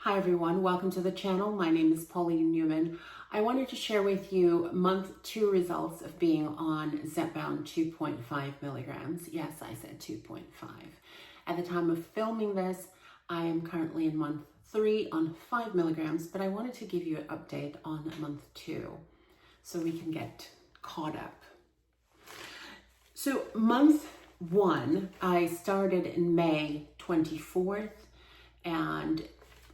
Hi everyone, welcome to the channel. My name is Pauline Newman. I wanted to share with you month 2 results of being on Zepbound 2.5 milligrams. Yes, I said 2.5. At the time of filming this, I am currently in month 3 on 5 milligrams, but I wanted to give you an update on month 2 so we can get caught up. So month 1, I started in May 24th and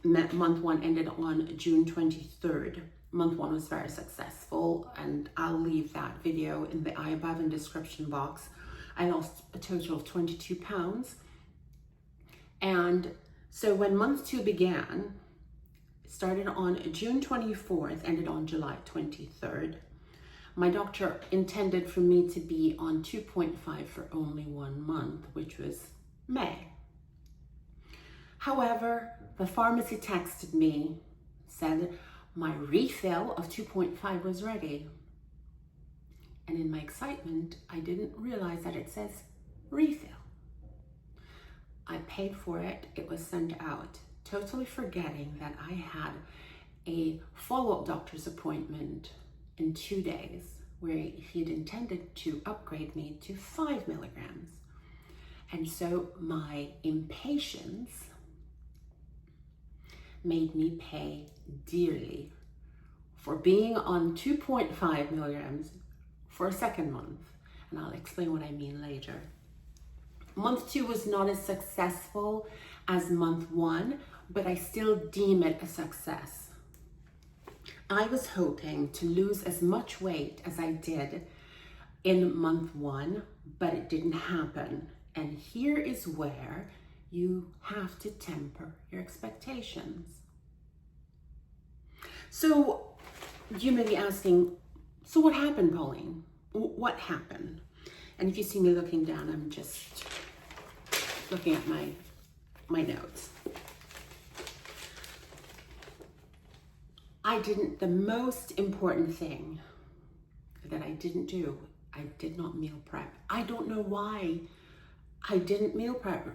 month 1 ended on June 23rd. Month 1 was very successful, and I'll leave that video in the above in description box. I lost a total of 22 pounds. And so when month 2 began, it started on June 24th, ended on July 23rd. My doctor intended for me to be on 2.5 for only 1 month, which was May. However, the pharmacy texted me, said my refill of 2.5 was ready. And in my excitement, I didn't realize that it says refill. I paid for it, it was sent out, totally forgetting that I had a follow-up doctor's appointment in 2 days where he'd intended to upgrade me to 5 milligrams. And so my impatience made me pay dearly for being on 2.5 milligrams for a second month. And I'll explain what I mean later. Month 2 was not as successful as month 1, but I still deem it a success. I was hoping to lose as much weight as I did in month 1, but it didn't happen. And here is where you have to temper your expectations. So you may be asking, so what happened, Pauline? What happened? And if you see me looking down, I'm just looking at my notes. The most important thing that I didn't do, I did not meal prep. I don't know why I didn't meal prep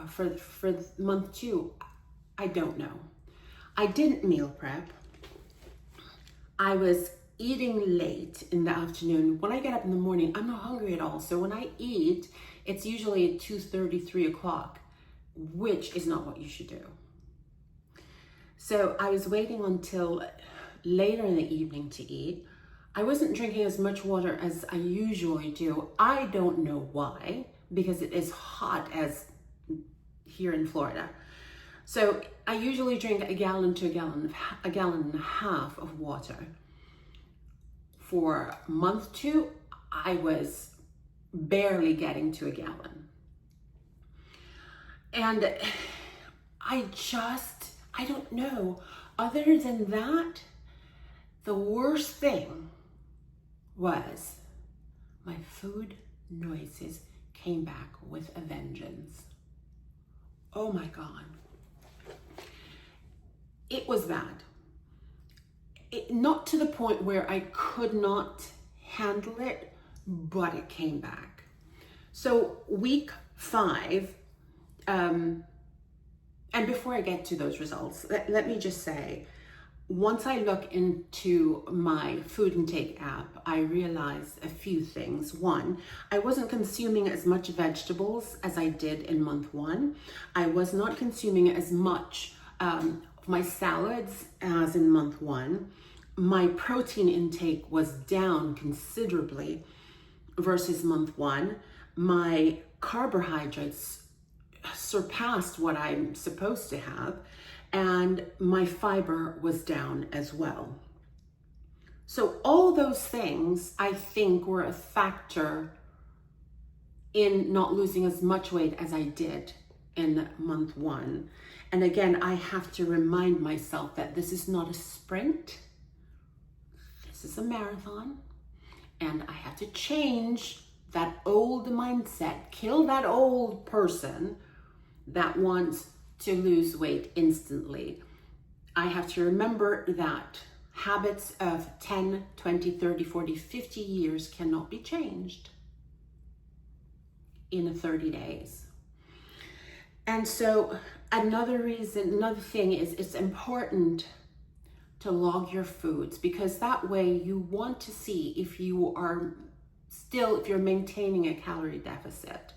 for month 2. I don't know. I didn't meal prep. I was eating late in the afternoon. When I get up in the morning, I'm not hungry at all. So when I eat, it's usually at 2:30, 3 o'clock, which is not what you should do. So I was waiting until later in the evening to eat. I wasn't drinking as much water as I usually do. I don't know why, because it is hot as here in Florida. So I usually drink a gallon to a gallon and a half of water. For month 2, I was barely getting to a gallon. And I don't know. Other than that, the worst thing was my food noises came back with a vengeance. Oh my God. It was bad. Not to the point where I could not handle it, but it came back. So week 5, and before I get to those results, let me just say, once I look into my food intake app, I realized a few things. 1, I wasn't consuming as much vegetables as I did in month 1. I was not consuming as much my salads as in month 1. My protein intake was down considerably versus month 1. My carbohydrates surpassed what I'm supposed to have, and my fiber was down as well. So all those things, I think, were a factor in not losing as much weight as I did in month 1. And again, I have to remind myself that this is not a sprint. This is a marathon. And I have to change that old mindset, kill that old person that wants to lose weight instantly. I have to remember that habits of 10, 20, 30, 40, 50 years cannot be changed in 30 days. And so another thing is it's important to log your foods, because that way you want to see if if you're maintaining a calorie deficit.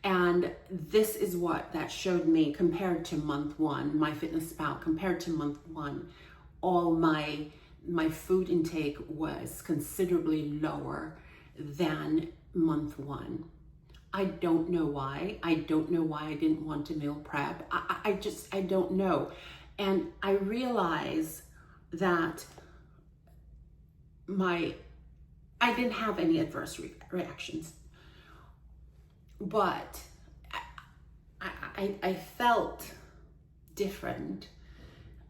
And this is what that showed me compared to month one, MyFitnessPal, compared to month one, all my food intake was considerably lower than month one. I don't know why. I don't know why I didn't want to meal prep. I don't know. And I realize that I didn't have any adverse reactions, but I felt different.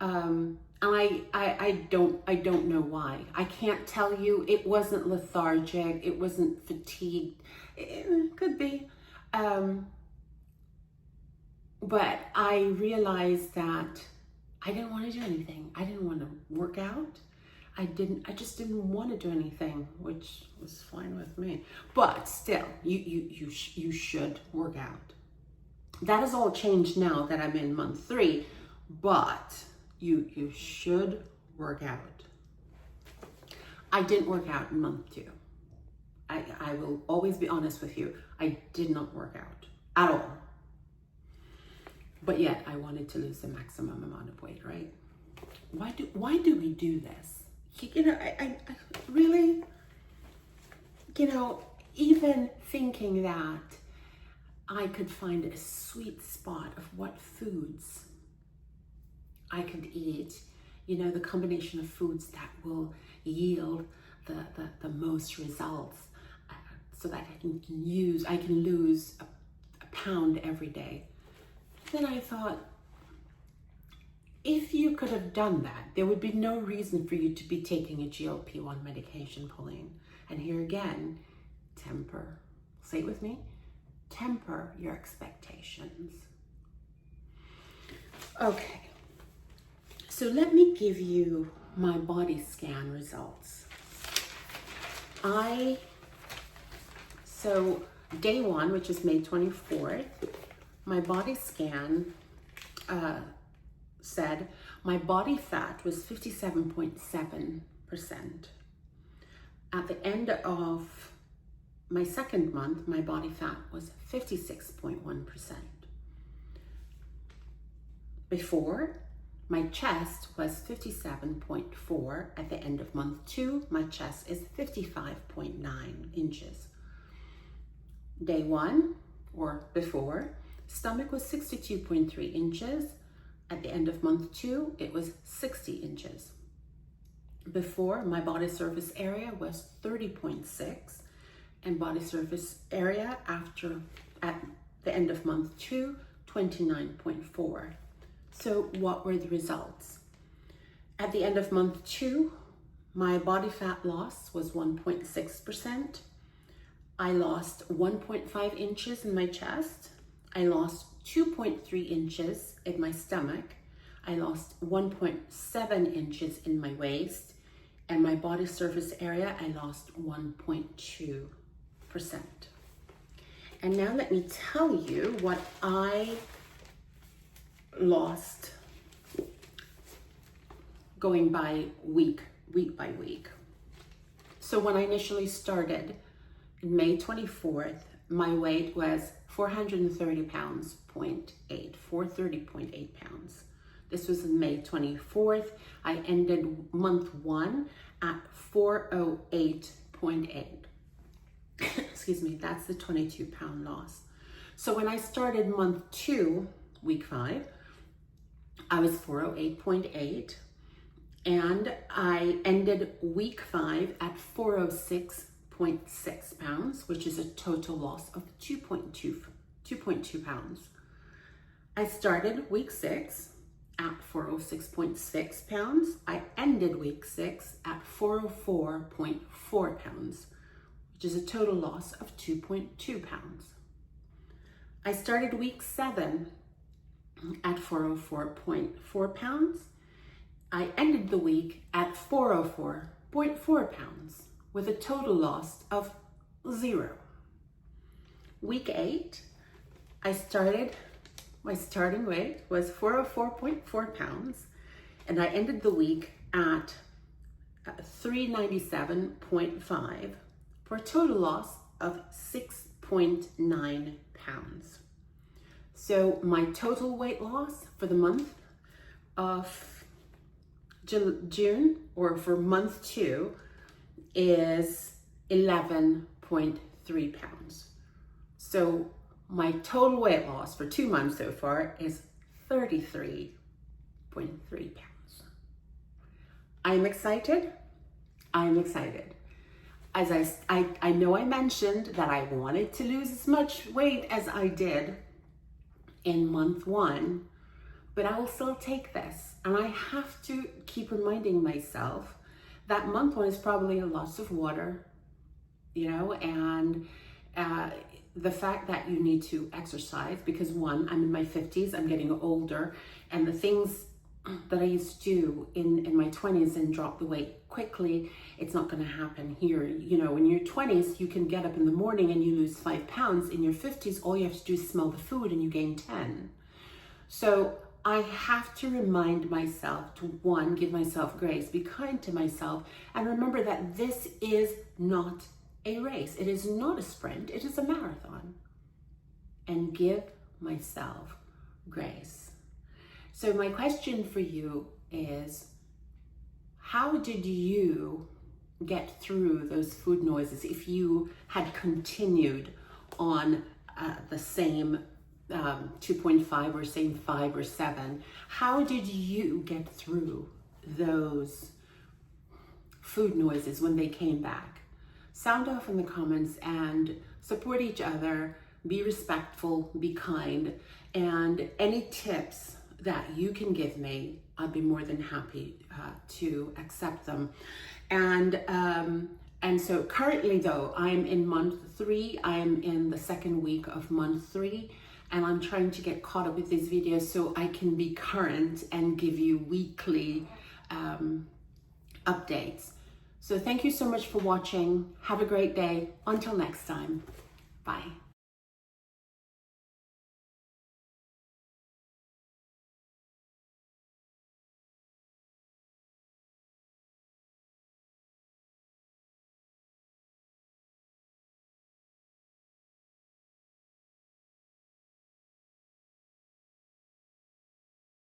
And I don't know why. I can't tell you. It wasn't lethargic. It wasn't fatigued. It could be. But I realized that I didn't want to do anything. I didn't want to work out. I just didn't want to do anything, which was fine with me. But still, you should work out. That has all changed now that I'm in month 3, but you should work out. I didn't work out in month 2. I will always be honest with you. I did not work out at all. But yet I wanted to lose the maximum amount of weight, right? Why do we do this? You know, I really, even thinking that I could find a sweet spot of what foods I could eat, the combination of foods that will yield the most results, so that I can lose a pound every day. Then I thought, if you could have done that, there would be no reason for you to be taking a GLP-1 medication, Pauline. And here again, say it with me, temper your expectations. Okay, so let me give you my body scan results. So day 1, which is May 24th, my body scan said my body fat was 57.7%. At the end of my second month, my body fat was 56.1%. Before, my chest was 57.4. At the end of month 2, my chest is 55.9 inches. Day 1, or before, stomach was 62.3 inches. At the end of month 2, it was 60 inches. Before, my body surface area was 30.6, and body surface area at the end of month 2, 29.4. So what were the results? At the end of month 2, my body fat loss was 1.6%. I lost 1.5 inches in my chest. I lost 2.3 inches in my stomach. I lost 1.7 inches in my waist, and my body surface area, I lost 1.2%. And now let me tell you what I lost going by week by week. So when I initially started, May 24th, my weight was 430 pounds, 430.8 pounds. This was May 24th. I ended month 1 at 408.8. Excuse me, that's the 22 pound loss. So when I started month 2, week 5, I was 408.8, and I ended week 5 at 406.6 pounds, which is a total loss of 2.2 pounds. I started week 6 at 406.6 pounds. I ended week 6 at 404.4 pounds, which is a total loss of 2.2 pounds. I started week 7 at 404.4 pounds. I ended the week at 404.4 pounds with a total loss of 0. Week 8, my starting weight was 404.4 pounds, and I ended the week at 397.5 for a total loss of 6.9 pounds. So my total weight loss for the month of June, or for month 2, is 11.3 pounds. So my total weight loss for 2 months so far is 33.3 pounds. I'm excited. As I know I mentioned that I wanted to lose as much weight as I did in month 1, but I will still take this. And I have to keep reminding myself that month 1 is probably lots of water, and the fact that you need to exercise, because 1, I'm in my 50s, I'm getting older, and the things that I used to do in my 20s and drop the weight quickly, it's not going to happen here. In your 20s, you can get up in the morning and you lose 5 pounds. In your 50s, all you have to do is smell the food and you gain 10. So I have to remind myself to, 1, give myself grace, be kind to myself, and remember that this is not a race. It is not a sprint. It is a marathon. And give myself grace. So my question for you is, how did you get through those food noises if you had continued on the same 2.5 or same 5 or 7? How did you get through those food noises when they came back? Sound off in the comments and support each other. Be respectful, be kind, and any tips that you can give me, I'd be more than happy to accept them. And so currently though, I'm in month 3. I am in the 2nd week of month 3, and I'm trying to get caught up with these videos so I can be current and give you weekly updates. So thank you so much for watching. Have a great day. Until next time. Bye.